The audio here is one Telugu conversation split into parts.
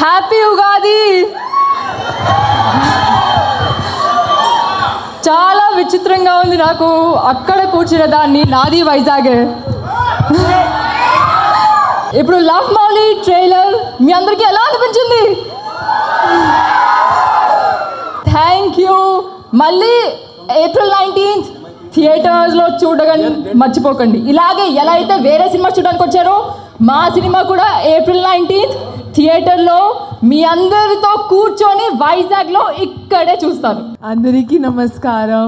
హ్యాపీ ఉగాది. చాలా విచిత్రంగా ఉంది నాకు అక్కడ కూర్చున్న దాన్ని. నాది వైజాగ్. ఇప్పుడు లవ్ మౌలి ట్రైలర్ మీ అందరికీ ఎలా అనిపించింది? Thank you. మళ్ళీ April 19th థియేటర్స్లో చూడగానే మర్చిపోకండి. ఇలాగే ఎలా అయితే వేరే సినిమా చూడడానికి వచ్చారో మా సినిమా కూడా April 19th థియేటర్లో మీ అందరితో కూర్చొని వైజాగ్లో ఇక్కడే చూస్తాను. అందరికీ నమస్కారం.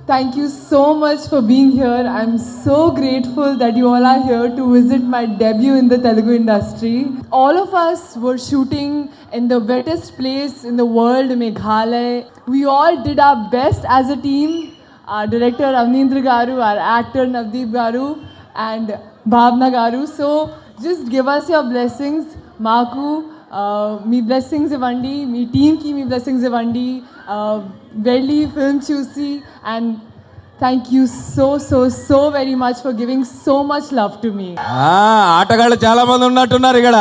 Thank you so much for being here. I'm so grateful that you all are here to visit my debut in the Telugu industry. All of us were shooting in the wettest place in the world, Meghalaya. We all did our best as a team. Our director Avneendra Garu, our actor Navdeep Garu and Bhavna Garu. So just give us your blessings. Maku, మీ బ్లెస్సింగ్స్ ఇవ్వండి, మీ టీమ్కి మీ బ్లెస్సింగ్స్ ఇవ్వండి. వెళ్ళి ఫిల్మ్ చూసి and thank you so so so very much for giving so much love to మీ. ఆటగాళ్ళు చాలా మంది ఉన్నట్టున్నారు ఇక్కడ.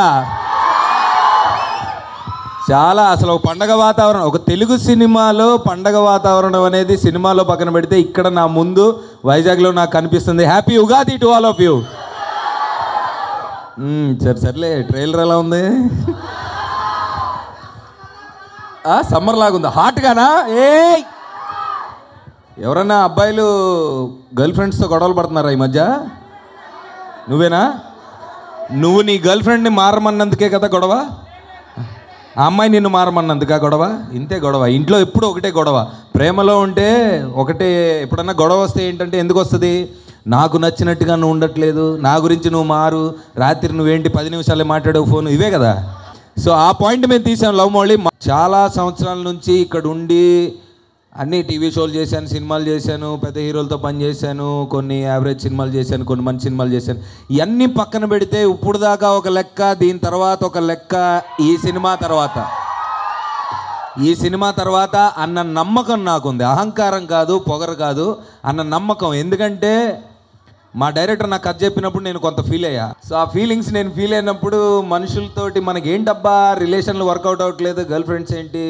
చాలా అసలు ఒక పండగ వాతావరణం, ఒక తెలుగు సినిమాలో పండగ వాతావరణం అనేది సినిమాలో పక్కన పెడితే ఇక్కడ నా ముందు వైజాగ్లో నాకు కనిపిస్తుంది. Happy Ugadi to all of you. సర్లే, ట్రైలర్ ఎలా ఉంది? సమ్మర్ లాగుందా? హాట్గానా? ఎవరన్నా అబ్బాయిలు గర్ల్ ఫ్రెండ్స్తో గొడవలు పడుతున్నారా ఈ మధ్య? నువ్వేనా? నువ్వు నీ గర్ల్ ఫ్రెండ్ని మారమన్నందుకే కదా గొడవ? ఆ అమ్మాయి నిన్ను మారమన్నందుకా గొడవ? ఇంతే గొడవ. ఇంట్లో ఎప్పుడు ఒకటే గొడవ. ప్రేమలో ఉంటే ఒకటే. ఎప్పుడన్నా గొడవ వస్తే ఏంటంటే ఎందుకు వస్తుంది? నాకు నచ్చినట్టుగా నువ్వు ఉండట్లేదు, నా గురించి నువ్వు మారు, రాత్రి నువ్వేంటి 10 నిమిషాలే మాట్లాడేవు ఫోను, ఇవే కదా. సో ఆ పాయింట్ మేము తీసాం లవ్ మౌలి. చాలా సంవత్సరాల నుంచి ఇక్కడ ఉండి అన్ని టీవీ షోలు చేశాను, సినిమాలు చేశాను, పెద్ద హీరోలతో పనిచేశాను, కొన్ని యావరేజ్ సినిమాలు చేశాను, కొన్ని మంచి సినిమాలు చేశాను. ఇవన్నీ పక్కన పెడితే ఇప్పుడు దాకా ఒక లెక్క, దీని తర్వాత ఒక లెక్క, ఈ సినిమా తర్వాత అన్న నమ్మకం నాకుంది. అహంకారం కాదు, పొగరు కాదు, అన్న నమ్మకం. ఎందుకంటే మా డైరెక్టర్ నాకు కథ చెప్పినప్పుడు నేను కొంత ఫీల్ అయ్యా. సో ఆ ఫీలింగ్స్ నేను ఫీల్ అయినప్పుడు మనుషులతోటి మనకి ఏంటబ్బా రిలేషన్లు వర్కౌట్ అవ్వట్లేదు, గర్ల్ ఫ్రెండ్స్ ఏంటి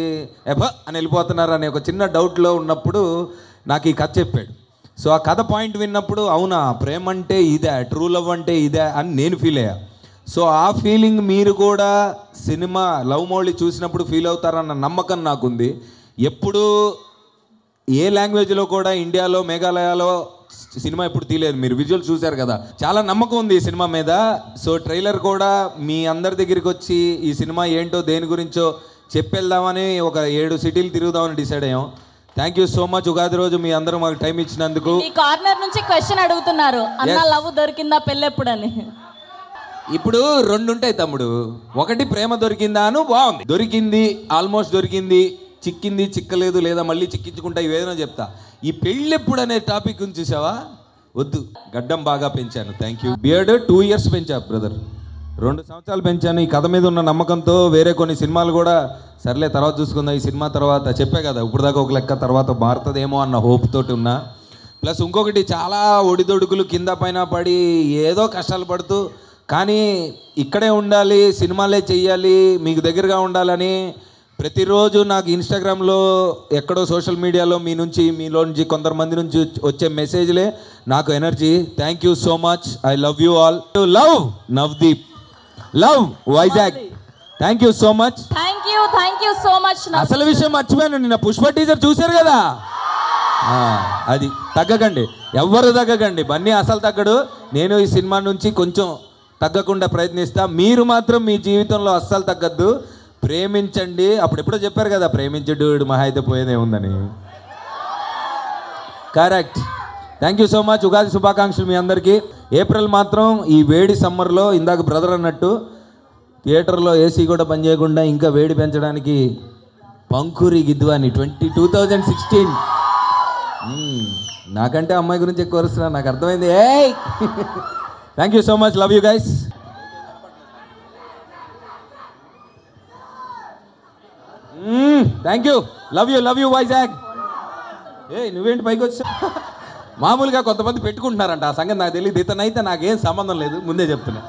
ఎబా అని వెళ్ళిపోతున్నారు అనే ఒక చిన్న డౌట్లో ఉన్నప్పుడు నాకు ఈ కథ చెప్పాడు. సో ఆ కథ పాయింట్ విన్నప్పుడు అవునా, ప్రేమ అంటే ఇదే, ట్రూ లవ్ అంటే ఇదే అని నేను ఫీల్ అయ్యా. సో ఆ ఫీలింగ్ మీరు కూడా సినిమా లవ్ మౌలి చూసినప్పుడు ఫీల్ అవుతారన్న నమ్మకం నాకుంది. ఎప్పుడు ఏ లాంగ్వేజ్లో కూడా ఇండియాలో మేఘాలయలో సినిమా ఎప్పుడు తీయలేదు. మీరు విజువల్ చూశారు కదా, చాలా నమ్మకం ఉంది ఈ సినిమా మీద. సో ట్రైలర్ కూడా మీ అందరి దగ్గరికి వచ్చి ఈ సినిమా ఏంటో దేని గురించో చెప్పేద్దామని ఒక 7 సిటీలు తిరుగుదామని డిసైడ్ అయ్యాం. Thank you so much. Ugadi రోజు మీ అందరూ మాకు టైం ఇచ్చినందుకు. ఈ కార్నర్ నుంచి క్వశ్చన్ అడుగుతున్నారు, అన్న లవ్ దొరికిందా పెళ్ళెప్పుడని. ఇప్పుడు 2 ఉంటాయి తమ్ముడు. ఒకటి ప్రేమ దొరికిందాను, బాగుంది, దొరికింది, ఆల్మోస్ట్ దొరికింది, చిక్కింది, చిక్కలేదు, లేదా మళ్ళీ చిక్కించుకుంటా, ఇవేదైనా చెప్తా. ఈ పెళ్ళెప్పుడు అనే టాపిక్ గురించి చూసావా? వద్దు. గడ్డం బాగా పెంచాను, థ్యాంక్ యూ. బియర్డ్ 2 years పెంచా బ్రదర్, 2 సంవత్సరాలు పెంచాను. ఈ కథ మీద ఉన్న నమ్మకంతో వేరే కొన్ని సినిమాలు కూడా సర్లే తర్వాత చూసుకుందాం, ఈ సినిమా తర్వాత చెప్పే కదా ఇప్పుడు దాకా ఒక లెక్క, తర్వాత మారుతుందేమో అన్న హోప్ తోటి ఉన్నా. ప్లస్ ఇంకొకటి చాలా ఒడిదొడుకులు కింద పైన పడి ఏదో కష్టాలు పడుతూ, కానీ ఇక్కడే ఉండాలి, సినిమాలే చెయ్యాలి, మీకు దగ్గరగా ఉండాలని ప్రతిరోజు నాకు ఇన్స్టాగ్రామ్లో ఎక్కడో సోషల్ మీడియాలో మీలో నుంచి కొంతమంది నుంచి వచ్చే మెసేజ్లే నాకు energy. Thank you so much. I love you all. Love Navdeep, love Vizag. Thank you so much. Thank you so much. అసలు విషయం మర్చిపోయాను, నిన్న పుష్ప టీజర్ చూశారు కదా, అది తగ్గకండి, ఎవ్వరు తగ్గకండి. బన్నీ అసలు తగ్గడు. నేను ఈ సినిమా నుంచి కొంచెం తగ్గకుండా ప్రయత్నిస్తా. మీరు మాత్రం మీ జీవితంలో అస్సలు తగ్గద్దు. ప్రేమించండి. అప్పుడు ఎప్పుడో చెప్పారు కదా, ప్రేమించడు మహా అయితే పోయేదే ఉందని. Correct. Thank you so much. Ugadi శుభాకాంక్షలు మీ అందరికీ. ఏప్రిల్ మాత్రం ఈ వేడి సమ్మర్లో ఇందాక బ్రదర్ అన్నట్టు థియేటర్లో ఏసీ కూడా పనిచేయకుండా ఇంకా వేడి పెంచడానికి పంకురి గిద్వాని 2016. నాకంటే అమ్మాయి గురించి ఎక్కువ వస్తున్నా, నాకు అర్థమైంది. Thank you so much. Love you guys. Thank you. Love you Vizag. నువ్వేంటి పైకి వచ్చా? మామూలుగా కొంతమంది పెట్టుకుంటున్నారంట, ఆ సంగతి నాకు తెలియదు. ఇతనైతే నాకేం సంబంధం లేదు, ముందే చెప్తున్నా.